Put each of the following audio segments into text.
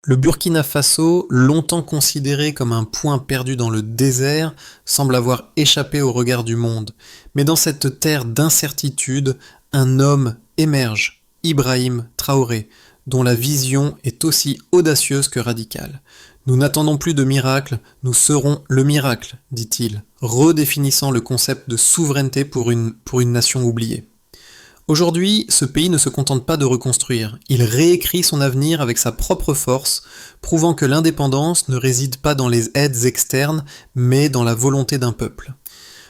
Le Burkina Faso, longtemps considéré comme un point perdu dans le désert, semble avoir échappé au regard du monde. Mais dans cette terre d'incertitude, un homme émerge, Ibrahim Traoré, dont la vision est aussi audacieuse que radicale. Nous n'attendons plus de miracle, nous serons le miracle, dit-il, redéfinissant le concept de souveraineté pour une nation oubliée. Aujourd'hui, ce pays ne se contente pas de reconstruire, il réécrit son avenir avec sa propre force, prouvant que l'indépendance ne réside pas dans les aides externes, mais dans la volonté d'un peuple.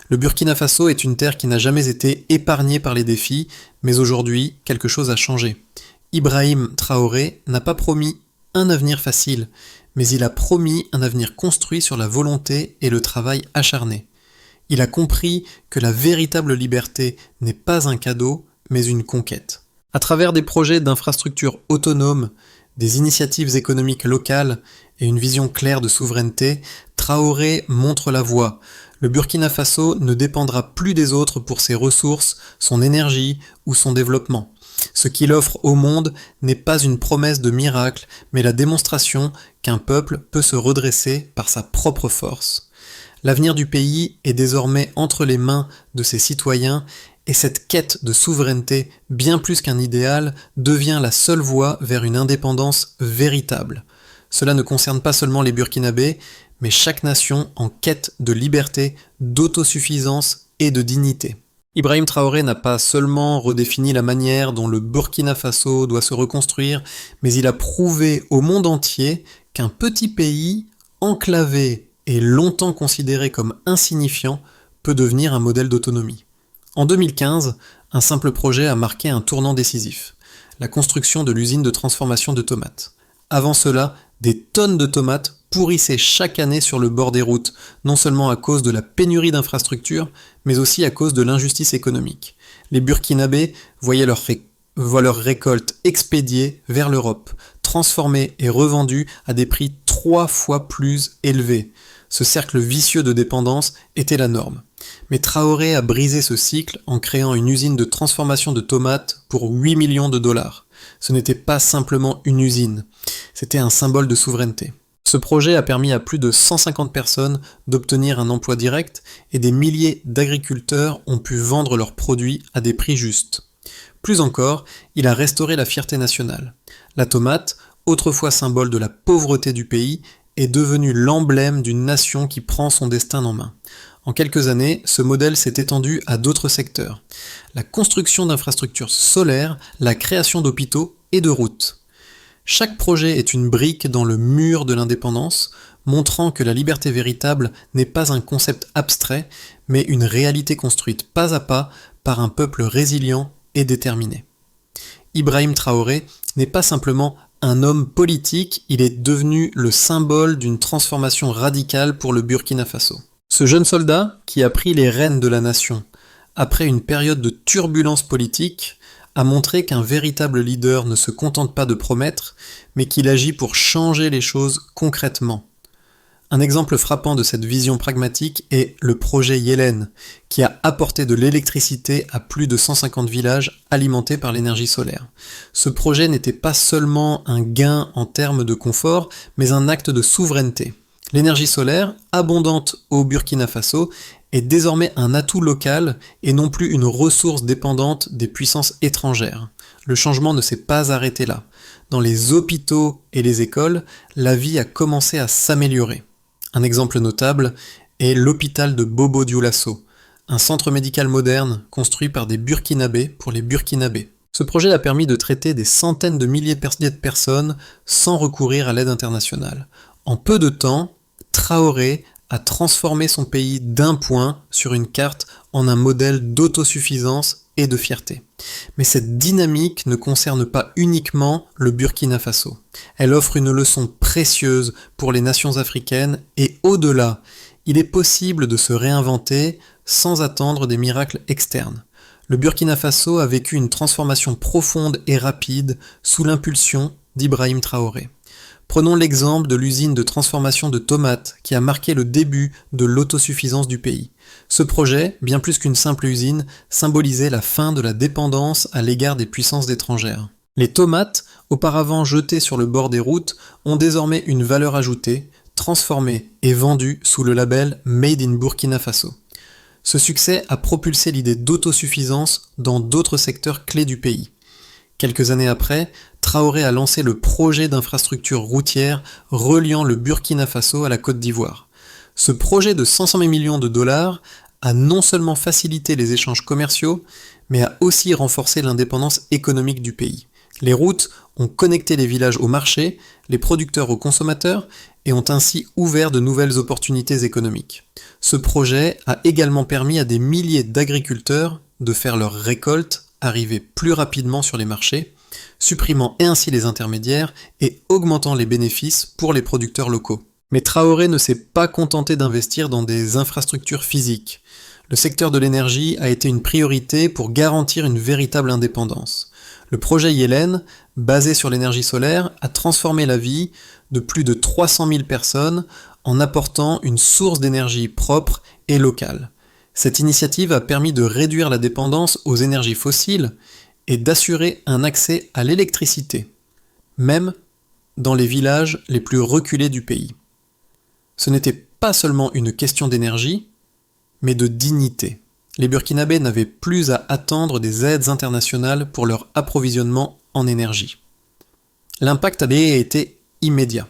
Le Burkina Faso est une terre qui n'a jamais été épargnée par les défis, mais aujourd'hui, quelque chose a changé. Ibrahim Traoré n'a pas promis un avenir facile, mais il a promis un avenir construit sur la volonté et le travail acharné. Il a compris que la véritable liberté n'est pas un cadeau, mais une conquête. À travers des projets d'infrastructures autonomes, des initiatives économiques locales et une vision claire de souveraineté, Traoré montre la voie. Le Burkina Faso ne dépendra plus des autres pour ses ressources, son énergie ou son développement. Ce qu'il offre au monde n'est pas une promesse de miracle, mais la démonstration qu'un peuple peut se redresser par sa propre force. L'avenir du pays est désormais entre les mains de ses citoyens et cette quête de souveraineté, bien plus qu'un idéal, devient la seule voie vers une indépendance véritable. Cela ne concerne pas seulement les Burkinabés, mais chaque nation en quête de liberté, d'autosuffisance et de dignité. Ibrahim Traoré n'a pas seulement redéfini la manière dont le Burkina Faso doit se reconstruire, mais il a prouvé au monde entier qu'un petit pays, enclavé et longtemps considéré comme insignifiant, peut devenir un modèle d'autonomie. En 2015, un simple projet a marqué un tournant décisif, la construction de l'usine de transformation de tomates. Avant cela, des tonnes de tomates pourrissaient chaque année sur le bord des routes, non seulement à cause de la pénurie d'infrastructures, mais aussi à cause de l'injustice économique. Les Burkinabés voyaient leur récolte expédiée vers l'Europe, transformée et revendue à des prix 3 fois plus élevés. Ce cercle vicieux de dépendance était la norme. Mais Traoré a brisé ce cycle en créant une usine de transformation de tomates pour 8 millions de dollars. Ce n'était pas simplement une usine, c'était un symbole de souveraineté. Ce projet a permis à plus de 150 personnes d'obtenir un emploi direct et des milliers d'agriculteurs ont pu vendre leurs produits à des prix justes. Plus encore, il a restauré la fierté nationale. La tomate, autrefois symbole de la pauvreté du pays, est devenue l'emblème d'une nation qui prend son destin en main. En quelques années, ce modèle s'est étendu à d'autres secteurs. La construction d'infrastructures solaires, la création d'hôpitaux et de routes. Chaque projet est une brique dans le mur de l'indépendance, montrant que la liberté véritable n'est pas un concept abstrait, mais une réalité construite pas à pas par un peuple résilient et déterminé. Ibrahim Traoré n'est pas simplement un homme politique, il est devenu le symbole d'une transformation radicale pour le Burkina Faso. Ce jeune soldat, qui a pris les rênes de la nation, après une période de turbulence politique, a montré qu'un véritable leader ne se contente pas de promettre, mais qu'il agit pour changer les choses concrètement. Un exemple frappant de cette vision pragmatique est le projet Yelen, qui a apporté de l'électricité à plus de 150 villages alimentés par l'énergie solaire. Ce projet n'était pas seulement un gain en termes de confort, mais un acte de souveraineté. L'énergie solaire, abondante au Burkina Faso, est désormais un atout local et non plus une ressource dépendante des puissances étrangères. Le changement ne s'est pas arrêté là. Dans les hôpitaux et les écoles, la vie a commencé à s'améliorer. Un exemple notable est l'hôpital de Bobo Dioulasso, un centre médical moderne construit par des Burkinabés pour les Burkinabés. Ce projet a permis de traiter des centaines de milliers de personnes sans recourir à l'aide internationale. En peu de temps, Traoré a transformé son pays d'un point sur une carte en un modèle d'autosuffisance et de fierté. Mais cette dynamique ne concerne pas uniquement le Burkina Faso. Elle offre une leçon précieuse pour les nations africaines et au-delà, il est possible de se réinventer sans attendre des miracles externes. Le Burkina Faso a vécu une transformation profonde et rapide sous l'impulsion d'Ibrahim Traoré. Prenons l'exemple de l'usine de transformation de tomates qui a marqué le début de l'autosuffisance du pays. Ce projet, bien plus qu'une simple usine, symbolisait la fin de la dépendance à l'égard des puissances étrangères. Les tomates auparavant jetés sur le bord des routes, ont désormais une valeur ajoutée, transformés et vendus sous le label Made in Burkina Faso. Ce succès a propulsé l'idée d'autosuffisance dans d'autres secteurs clés du pays. Quelques années après, Traoré a lancé le projet d'infrastructure routière reliant le Burkina Faso à la Côte d'Ivoire. Ce projet de 500 millions de dollars a non seulement facilité les échanges commerciaux, mais a aussi renforcé l'indépendance économique du pays. Les routes ont connecté les villages au marché, les producteurs aux consommateurs, et ont ainsi ouvert de nouvelles opportunités économiques. Ce projet a également permis à des milliers d'agriculteurs de faire leurs récoltes arriver plus rapidement sur les marchés, supprimant ainsi les intermédiaires et augmentant les bénéfices pour les producteurs locaux. Mais Traoré ne s'est pas contenté d'investir dans des infrastructures physiques. Le secteur de l'énergie a été une priorité pour garantir une véritable indépendance. Le projet Yelen, basé sur l'énergie solaire, a transformé la vie de plus de 300 000 personnes en apportant une source d'énergie propre et locale. Cette initiative a permis de réduire la dépendance aux énergies fossiles et d'assurer un accès à l'électricité, même dans les villages les plus reculés du pays. Ce n'était pas seulement une question d'énergie, mais de dignité. Les Burkinabés n'avaient plus à attendre des aides internationales pour leur approvisionnement en énergie. L'impact avait été immédiat.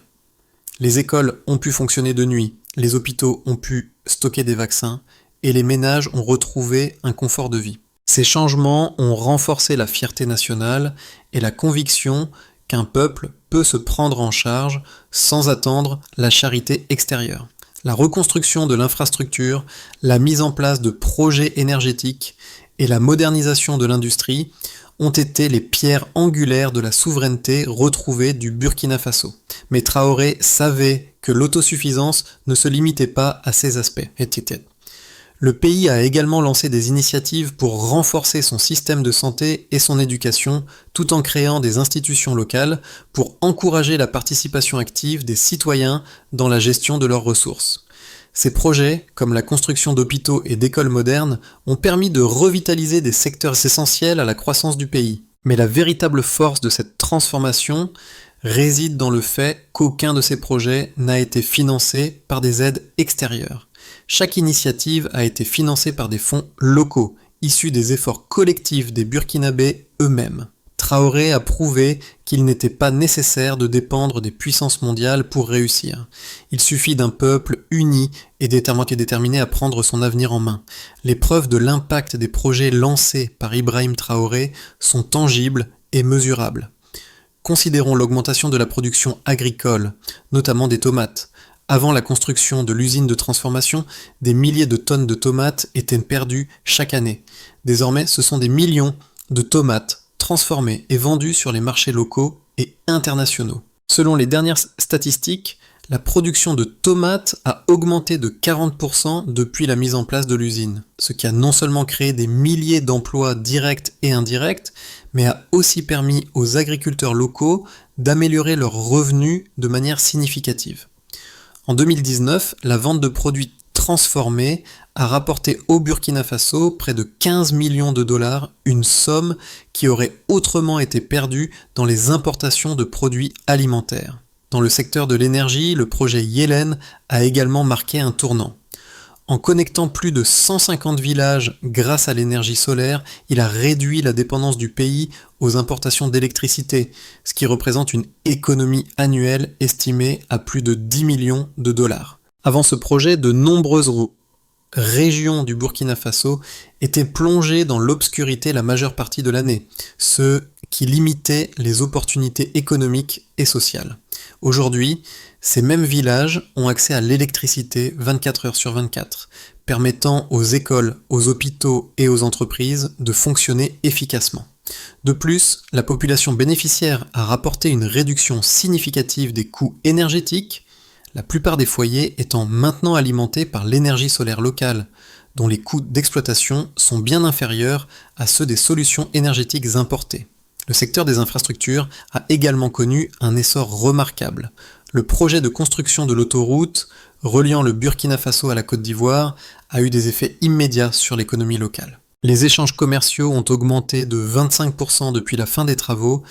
Les écoles ont pu fonctionner de nuit, les hôpitaux ont pu stocker des vaccins, et les ménages ont retrouvé un confort de vie. Ces changements ont renforcé la fierté nationale et la conviction qu'un peuple peut se prendre en charge sans attendre la charité extérieure. La reconstruction de l'infrastructure, la mise en place de projets énergétiques et la modernisation de l'industrie ont été les pierres angulaires de la souveraineté retrouvée du Burkina Faso. Mais Traoré savait que l'autosuffisance ne se limitait pas à ces aspects. Le pays a également lancé des initiatives pour renforcer son système de santé et son éducation, tout en créant des institutions locales pour encourager la participation active des citoyens dans la gestion de leurs ressources. Ces projets, comme la construction d'hôpitaux et d'écoles modernes, ont permis de revitaliser des secteurs essentiels à la croissance du pays. Mais la véritable force de cette transformation réside dans le fait qu'aucun de ces projets n'a été financé par des aides extérieures. Chaque initiative a été financée par des fonds locaux, issus des efforts collectifs des Burkinabés eux-mêmes. Traoré a prouvé qu'il n'était pas nécessaire de dépendre des puissances mondiales pour réussir. Il suffit d'un peuple uni et déterminé à prendre son avenir en main. Les preuves de l'impact des projets lancés par Ibrahim Traoré sont tangibles et mesurables. Considérons l'augmentation de la production agricole, notamment des tomates. Avant la construction de l'usine de transformation, des milliers de tonnes de tomates étaient perdues chaque année. Désormais, ce sont des millions de tomates transformées et vendues sur les marchés locaux et internationaux. Selon les dernières statistiques, la production de tomates a augmenté de 40% depuis la mise en place de l'usine, ce qui a non seulement créé des milliers d'emplois directs et indirects, mais a aussi permis aux agriculteurs locaux d'améliorer leurs revenus de manière significative. En 2019, la vente de produits transformés a rapporté au Burkina Faso près de 15 millions de dollars, une somme qui aurait autrement été perdue dans les importations de produits alimentaires. Dans le secteur de l'énergie, le projet Yelen a également marqué un tournant. En connectant plus de 150 villages grâce à l'énergie solaire, il a réduit la dépendance du pays aux importations d'électricité, ce qui représente une économie annuelle estimée à plus de 10 millions de dollars. Avant ce projet, de nombreuses régions du Burkina Faso étaient plongées dans l'obscurité la majeure partie de l'année, ce qui limitait les opportunités économiques et sociales. Aujourd'hui, ces mêmes villages ont accès à l'électricité 24 heures sur 24, permettant aux écoles, aux hôpitaux et aux entreprises de fonctionner efficacement. De plus, la population bénéficiaire a rapporté une réduction significative des coûts énergétiques, la plupart des foyers étant maintenant alimentés par l'énergie solaire locale, dont les coûts d'exploitation sont bien inférieurs à ceux des solutions énergétiques importées. Le secteur des infrastructures a également connu un essor remarquable. Le projet de construction de l'autoroute reliant le Burkina Faso à la Côte d'Ivoire a eu des effets immédiats sur l'économie locale. Les échanges commerciaux ont augmenté de 25% depuis la fin des travaux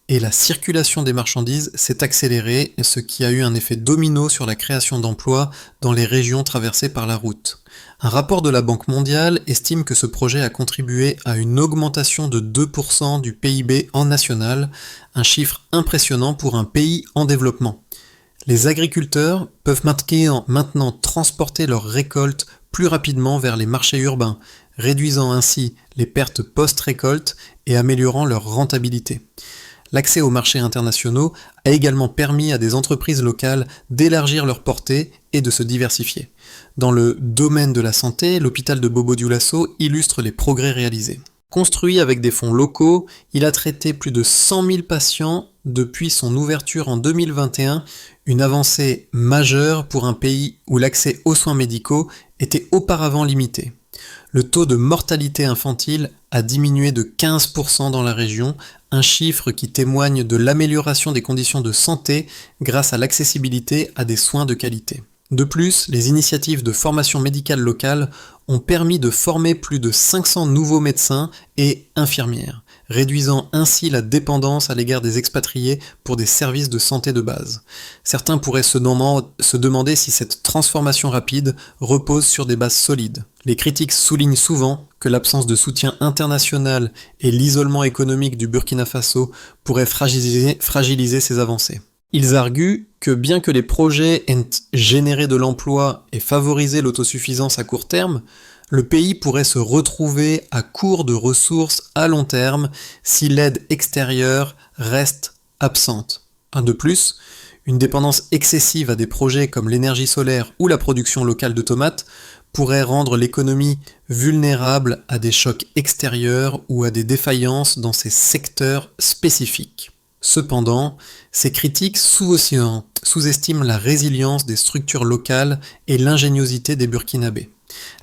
et la circulation des marchandises s'est accélérée, ce qui a eu un effet domino sur la création d'emplois dans les régions traversées par la route. Un rapport de la Banque mondiale estime que ce projet a contribué à une augmentation de 2% du PIB en national, un chiffre impressionnant pour un pays en développement. Les agriculteurs peuvent maintenant transporter leurs récoltes plus rapidement vers les marchés urbains, réduisant ainsi les pertes post-récolte et améliorant leur rentabilité. L'accès aux marchés internationaux a également permis à des entreprises locales d'élargir leur portée et de se diversifier. Dans le domaine de la santé, l'hôpital de Bobo-Dioulasso illustre les progrès réalisés. Construit avec des fonds locaux, il a traité plus de 100 000 patients depuis son ouverture en 2021, une avancée majeure pour un pays où l'accès aux soins médicaux était auparavant limité. Le taux de mortalité infantile a diminué de 15% dans la région, un chiffre qui témoigne de l'amélioration des conditions de santé grâce à l'accessibilité à des soins de qualité. De plus, les initiatives de formation médicale locale ont permis de former plus de 500 nouveaux médecins et infirmières, réduisant ainsi la dépendance à l'égard des expatriés pour des services de santé de base. Certains pourraient se demander si cette transformation rapide repose sur des bases solides. Les critiques soulignent souvent que l'absence de soutien international et l'isolement économique du Burkina Faso pourraient fragiliser ces avancées. Ils arguent que bien que les projets aient généré de l'emploi et favorisé l'autosuffisance à court terme, le pays pourrait se retrouver à court de ressources à long terme si l'aide extérieure reste absente. De plus, une dépendance excessive à des projets comme l'énergie solaire ou la production locale de tomates pourrait rendre l'économie vulnérable à des chocs extérieurs ou à des défaillances dans ces secteurs spécifiques. Cependant, ces critiques sous-estiment la résilience des structures locales et l'ingéniosité des Burkinabés.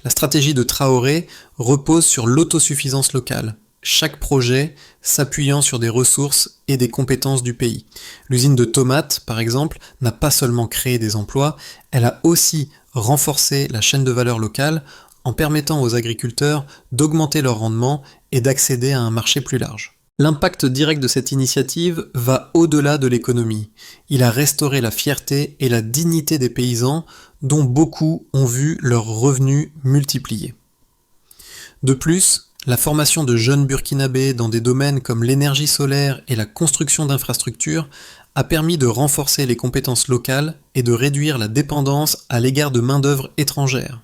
La stratégie de Traoré repose sur l'autosuffisance locale, chaque projet s'appuyant sur des ressources et des compétences du pays. L'usine de tomates, par exemple, n'a pas seulement créé des emplois, elle a aussi renforcé la chaîne de valeur locale en permettant aux agriculteurs d'augmenter leur rendement et d'accéder à un marché plus large. L'impact direct de cette initiative va au-delà de l'économie. Il a restauré la fierté et la dignité des paysans, dont beaucoup ont vu leurs revenus multipliés. De plus, la formation de jeunes Burkinabés dans des domaines comme l'énergie solaire et la construction d'infrastructures a permis de renforcer les compétences locales et de réduire la dépendance à l'égard de main-d'œuvre étrangère.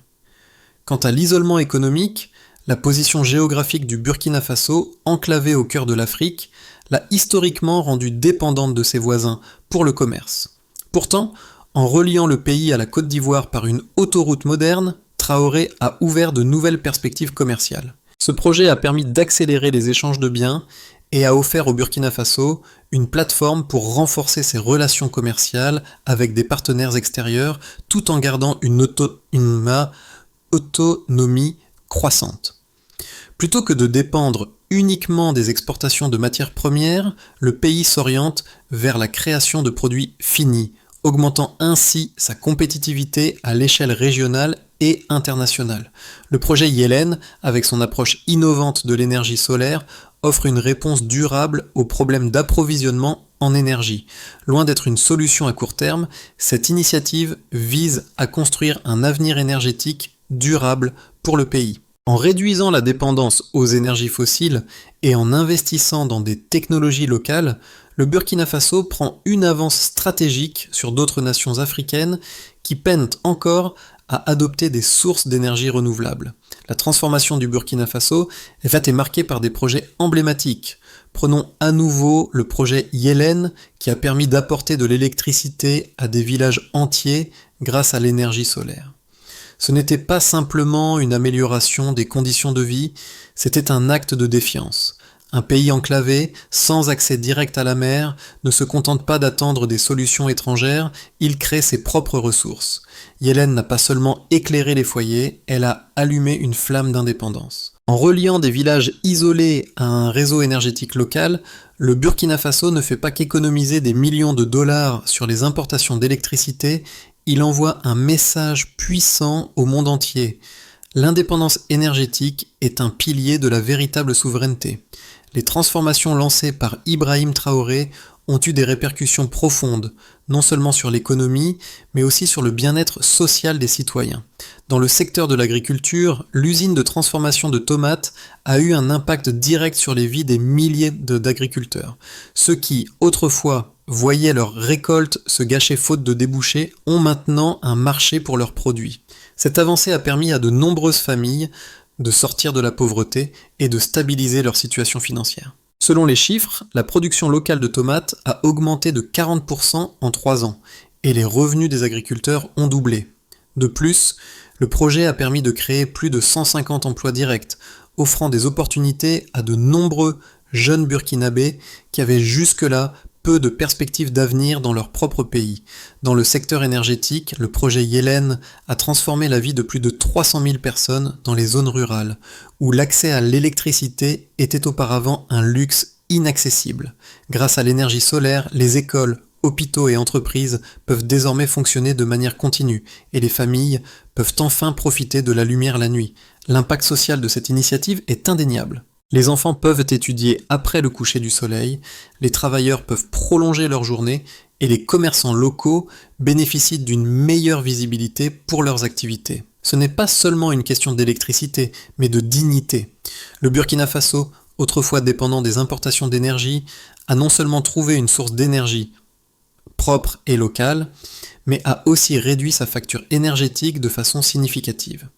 Quant à l'isolement économique, la position géographique du Burkina Faso, enclavé au cœur de l'Afrique, l'a historiquement rendue dépendante de ses voisins pour le commerce. Pourtant, en reliant le pays à la Côte d'Ivoire par une autoroute moderne, Traoré a ouvert de nouvelles perspectives commerciales. Ce projet a permis d'accélérer les échanges de biens et a offert au Burkina Faso une plateforme pour renforcer ses relations commerciales avec des partenaires extérieurs tout en gardant une autonomie croissante. Plutôt que de dépendre uniquement des exportations de matières premières, le pays s'oriente vers la création de produits finis, augmentant ainsi sa compétitivité à l'échelle régionale et internationale. Le projet Yelen, avec son approche innovante de l'énergie solaire, offre une réponse durable aux problèmes d'approvisionnement en énergie. Loin d'être une solution à court terme, cette initiative vise à construire un avenir énergétique durable pour le pays. En réduisant la dépendance aux énergies fossiles et en investissant dans des technologies locales, le Burkina Faso prend une avance stratégique sur d'autres nations africaines qui peinent encore à adopter des sources d'énergie renouvelables. La transformation du Burkina Faso est marquée par des projets emblématiques. Prenons à nouveau le projet Yelen qui a permis d'apporter de l'électricité à des villages entiers grâce à l'énergie solaire. Ce n'était pas simplement une amélioration des conditions de vie, c'était un acte de défiance. Un pays enclavé, sans accès direct à la mer, ne se contente pas d'attendre des solutions étrangères, il crée ses propres ressources. Yelen n'a pas seulement éclairé les foyers, elle a allumé une flamme d'indépendance. En reliant des villages isolés à un réseau énergétique local, le Burkina Faso ne fait pas qu'économiser des millions de dollars sur les importations d'électricité, il envoie un message puissant au monde entier. L'indépendance énergétique est un pilier de la véritable souveraineté. Les transformations lancées par Ibrahim Traoré ont eu des répercussions profondes, non seulement sur l'économie, mais aussi sur le bien-être social des citoyens. Dans le secteur de l'agriculture, l'usine de transformation de tomates a eu un impact direct sur les vies des milliers d'agriculteurs. Ceux qui, autrefois, voyaient leur récolte se gâcher faute de débouchés, ont maintenant un marché pour leurs produits. Cette avancée a permis à de nombreuses familles de sortir de la pauvreté et de stabiliser leur situation financière. Selon les chiffres, la production locale de tomates a augmenté de 40% en 3 ans, et les revenus des agriculteurs ont doublé. De plus, le projet a permis de créer plus de 150 emplois directs, offrant des opportunités à de nombreux jeunes burkinabés qui avaient jusque-là peu de perspectives d'avenir dans leur propre pays. Dans le secteur énergétique, le projet Yelen a transformé la vie de plus de 300 000 personnes dans les zones rurales, où l'accès à l'électricité était auparavant un luxe inaccessible. Grâce à l'énergie solaire, les écoles, hôpitaux et entreprises peuvent désormais fonctionner de manière continue, et les familles peuvent enfin profiter de la lumière la nuit. L'impact social de cette initiative est indéniable. Les enfants peuvent étudier après le coucher du soleil, les travailleurs peuvent prolonger leur journée et les commerçants locaux bénéficient d'une meilleure visibilité pour leurs activités. Ce n'est pas seulement une question d'électricité, mais de dignité. Le Burkina Faso, autrefois dépendant des importations d'énergie, a non seulement trouvé une source d'énergie propre et locale, mais a aussi réduit sa facture énergétique de façon significative.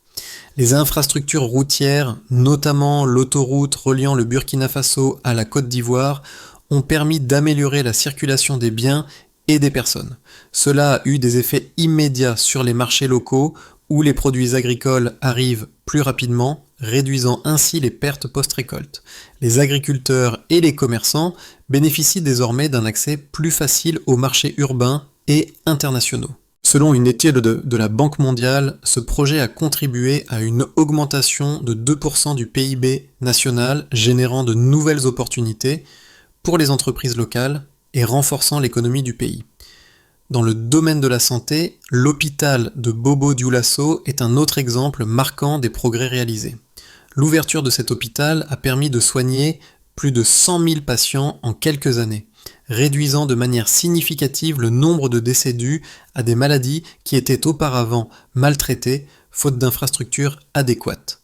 Les infrastructures routières, notamment l'autoroute reliant le Burkina Faso à la Côte d'Ivoire, ont permis d'améliorer la circulation des biens et des personnes. Cela a eu des effets immédiats sur les marchés locaux où les produits agricoles arrivent plus rapidement, réduisant ainsi les pertes post-récolte. Les agriculteurs et les commerçants bénéficient désormais d'un accès plus facile aux marchés urbains et internationaux. Selon une étude de la Banque mondiale, ce projet a contribué à une augmentation de 2% du PIB national, générant de nouvelles opportunités pour les entreprises locales et renforçant l'économie du pays. Dans le domaine de la santé, l'hôpital de Bobo-Dioulasso est un autre exemple marquant des progrès réalisés. L'ouverture de cet hôpital a permis de soigner plus de 100 000 patients en quelques années, réduisant de manière significative le nombre de décès dus à des maladies qui étaient auparavant maltraitées, faute d'infrastructures adéquates.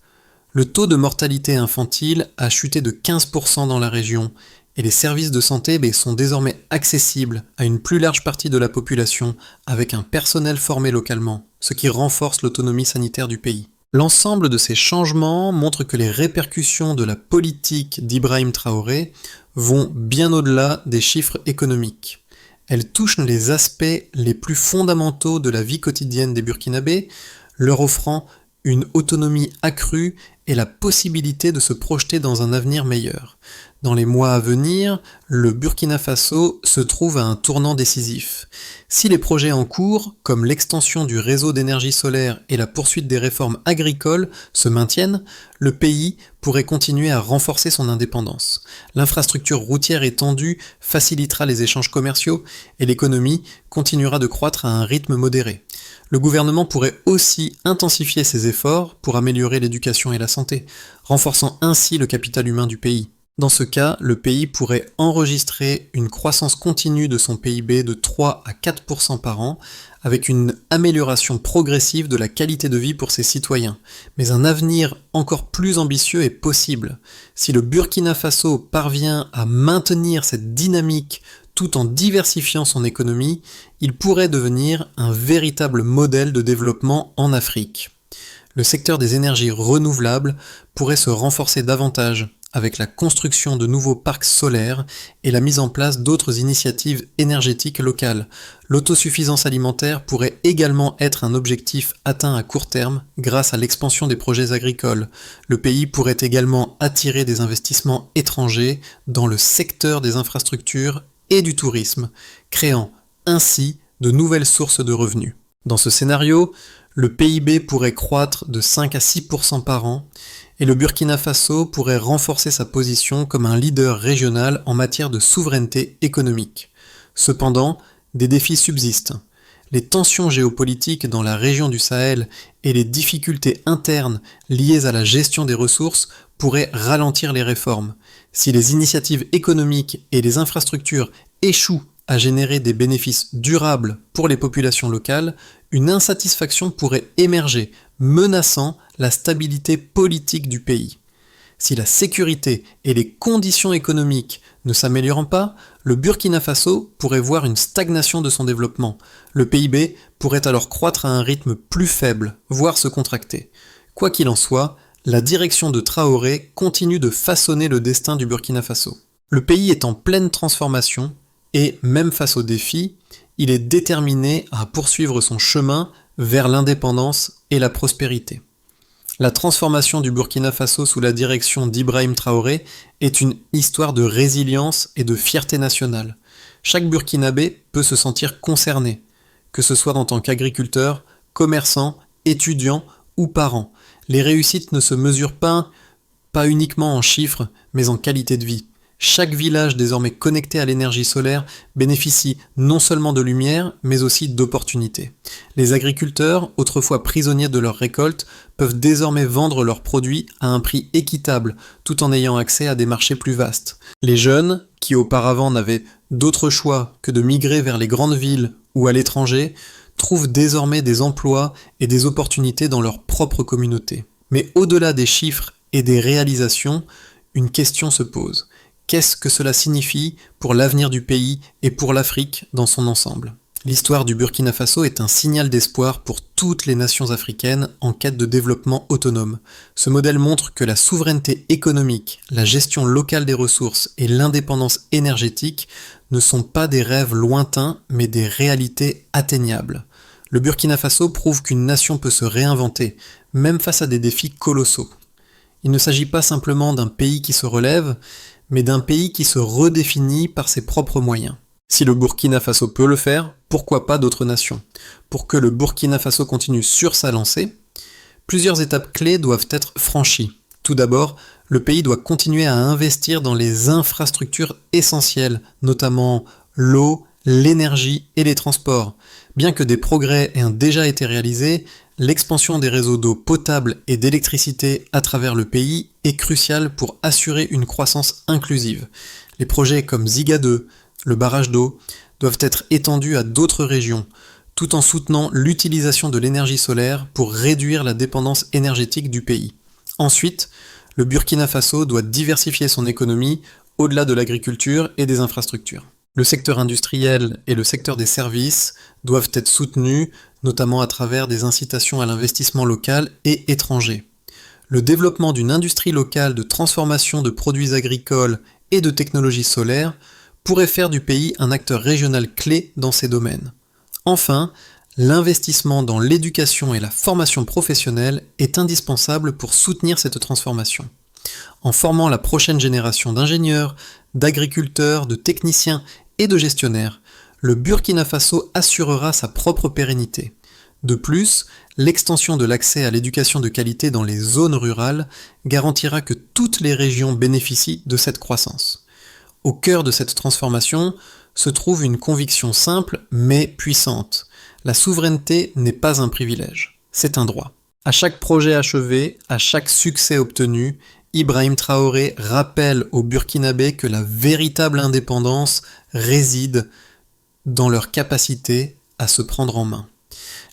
Le taux de mortalité infantile a chuté de 15% dans la région, et les services de santé sont désormais accessibles à une plus large partie de la population avec un personnel formé localement, ce qui renforce l'autonomie sanitaire du pays. L'ensemble de ces changements montre que les répercussions de la politique d'Ibrahim Traoré vont bien au-delà des chiffres économiques. Elles touchent les aspects les plus fondamentaux de la vie quotidienne des Burkinabés, leur offrant une autonomie accrue et la possibilité de se projeter dans un avenir meilleur. Dans les mois à venir, le Burkina Faso se trouve à un tournant décisif. Si les projets en cours, comme l'extension du réseau d'énergie solaire et la poursuite des réformes agricoles, se maintiennent, le pays pourrait continuer à renforcer son indépendance. L'infrastructure routière étendue facilitera les échanges commerciaux et l'économie continuera de croître à un rythme modéré. Le gouvernement pourrait aussi intensifier ses efforts pour améliorer l'éducation et la santé, renforçant ainsi le capital humain du pays. Dans ce cas, le pays pourrait enregistrer une croissance continue de son PIB de 3 à 4% par an, avec une amélioration progressive de la qualité de vie pour ses citoyens. Mais un avenir encore plus ambitieux est possible. Si le Burkina Faso parvient à maintenir cette dynamique tout en diversifiant son économie, il pourrait devenir un véritable modèle de développement en Afrique. Le secteur des énergies renouvelables pourrait se renforcer davantage, avec la construction de nouveaux parcs solaires et la mise en place d'autres initiatives énergétiques locales. L'autosuffisance alimentaire pourrait également être un objectif atteint à court terme grâce à l'expansion des projets agricoles. Le pays pourrait également attirer des investissements étrangers dans le secteur des infrastructures et du tourisme, créant ainsi de nouvelles sources de revenus. Dans ce scénario, le PIB pourrait croître de 5 à 6% par an et le Burkina Faso pourrait renforcer sa position comme un leader régional en matière de souveraineté économique. Cependant, des défis subsistent. Les tensions géopolitiques dans la région du Sahel et les difficultés internes liées à la gestion des ressources pourraient ralentir les réformes. Si les initiatives économiques et les infrastructures échouent à générer des bénéfices durables pour les populations locales, une insatisfaction pourrait émerger, menaçant la stabilité politique du pays. Si la sécurité et les conditions économiques ne s'améliorant pas, le Burkina Faso pourrait voir une stagnation de son développement. Le PIB pourrait alors croître à un rythme plus faible, voire se contracter. Quoi qu'il en soit, la direction de Traoré continue de façonner le destin du Burkina Faso. Le pays est en pleine transformation et, même face aux défis, il est déterminé à poursuivre son chemin vers l'indépendance et la prospérité. La transformation du Burkina Faso sous la direction d'Ibrahim Traoré est une histoire de résilience et de fierté nationale. Chaque Burkinabé peut se sentir concerné, que ce soit en tant qu'agriculteur, commerçant, étudiant ou parent. Les réussites ne se mesurent pas uniquement en chiffres, mais en qualité de vie. Chaque village désormais connecté à l'énergie solaire bénéficie non seulement de lumière, mais aussi d'opportunités. Les agriculteurs, autrefois prisonniers de leurs récoltes, peuvent désormais vendre leurs produits à un prix équitable, tout en ayant accès à des marchés plus vastes. Les jeunes, qui auparavant n'avaient d'autre choix que de migrer vers les grandes villes ou à l'étranger, trouvent désormais des emplois et des opportunités dans leur propre communauté. Mais au-delà des chiffres et des réalisations, une question se pose. Qu'est-ce que cela signifie pour l'avenir du pays et pour l'Afrique dans son ensemble ? L'histoire du Burkina Faso est un signal d'espoir pour toutes les nations africaines en quête de développement autonome. Ce modèle montre que la souveraineté économique, la gestion locale des ressources et l'indépendance énergétique ne sont pas des rêves lointains, mais des réalités atteignables. Le Burkina Faso prouve qu'une nation peut se réinventer, même face à des défis colossaux. Il ne s'agit pas simplement d'un pays qui se relève, mais d'un pays qui se redéfinit par ses propres moyens. Si le Burkina Faso peut le faire, pourquoi pas d'autres nations ? Pour que le Burkina Faso continue sur sa lancée, plusieurs étapes clés doivent être franchies. Tout d'abord, le pays doit continuer à investir dans les infrastructures essentielles, notamment l'eau, l'énergie et les transports. Bien que des progrès aient déjà été réalisés, l'expansion des réseaux d'eau potable et d'électricité à travers le pays est cruciale pour assurer une croissance inclusive. Les projets comme Ziga 2, le barrage d'eau, doivent être étendus à d'autres régions, tout en soutenant l'utilisation de l'énergie solaire pour réduire la dépendance énergétique du pays. Ensuite, le Burkina Faso doit diversifier son économie au-delà de l'agriculture et des infrastructures. Le secteur industriel et le secteur des services doivent être soutenus, notamment à travers des incitations à l'investissement local et étranger. Le développement d'une industrie locale de transformation de produits agricoles et de technologies solaires pourrait faire du pays un acteur régional clé dans ces domaines. Enfin, l'investissement dans l'éducation et la formation professionnelle est indispensable pour soutenir cette transformation. En formant la prochaine génération d'ingénieurs, d'agriculteurs, de techniciens et de gestionnaires, le Burkina Faso assurera sa propre pérennité. De plus, l'extension de l'accès à l'éducation de qualité dans les zones rurales garantira que toutes les régions bénéficient de cette croissance. Au cœur de cette transformation se trouve une conviction simple mais puissante. La souveraineté n'est pas un privilège, c'est un droit. À chaque projet achevé, à chaque succès obtenu, Ibrahim Traoré rappelle aux Burkinabés que la véritable indépendance réside dans leur capacité à se prendre en main.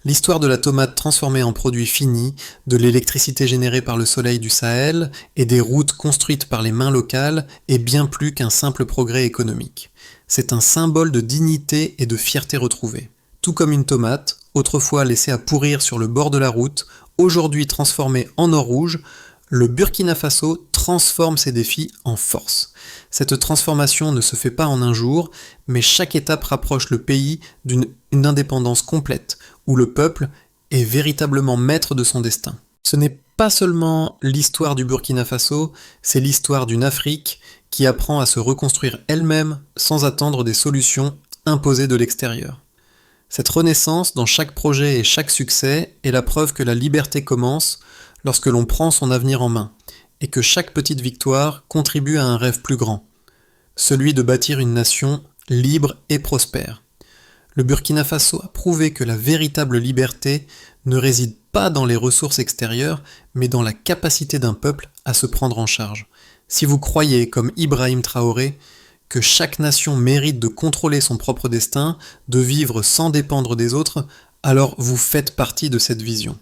L'histoire de la tomate transformée en produit fini, de l'électricité générée par le soleil du Sahel et des routes construites par les mains locales est bien plus qu'un simple progrès économique. C'est un symbole de dignité et de fierté retrouvée. Tout comme une tomate, autrefois laissée à pourrir sur le bord de la route, aujourd'hui transformée en or rouge, le Burkina Faso transforme ses défis en force. Cette transformation ne se fait pas en un jour, mais chaque étape rapproche le pays d'une indépendance complète, où le peuple est véritablement maître de son destin. Ce n'est pas seulement l'histoire du Burkina Faso, c'est l'histoire d'une Afrique qui apprend à se reconstruire elle-même sans attendre des solutions imposées de l'extérieur. Cette renaissance dans chaque projet et chaque succès est la preuve que la liberté commence lorsque l'on prend son avenir en main, et que chaque petite victoire contribue à un rêve plus grand, celui de bâtir une nation libre et prospère. Le Burkina Faso a prouvé que la véritable liberté ne réside pas dans les ressources extérieures, mais dans la capacité d'un peuple à se prendre en charge. Si vous croyez, comme Ibrahim Traoré, que chaque nation mérite de contrôler son propre destin, de vivre sans dépendre des autres, alors vous faites partie de cette vision.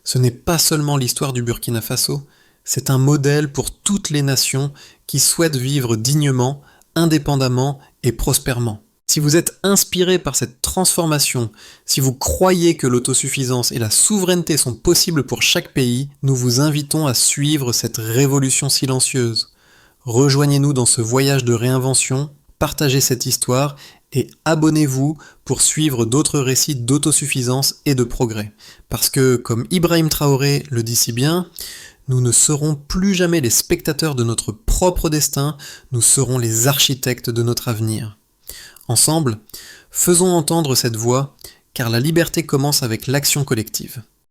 Ce n'est pas seulement l'histoire du Burkina Faso, c'est un modèle pour toutes les nations qui souhaitent vivre dignement, indépendamment et prospèrement. Si vous êtes inspiré par cette transformation, si vous croyez que l'autosuffisance et la souveraineté sont possibles pour chaque pays, nous vous invitons à suivre cette révolution silencieuse. Rejoignez-nous dans ce voyage de réinvention, partagez cette histoire et abonnez-vous pour suivre d'autres récits d'autosuffisance et de progrès. Parce que, comme Ibrahim Traoré le dit si bien, nous ne serons plus jamais les spectateurs de notre propre destin, nous serons les architectes de notre avenir. Ensemble, faisons entendre cette voix, car la liberté commence avec l'action collective.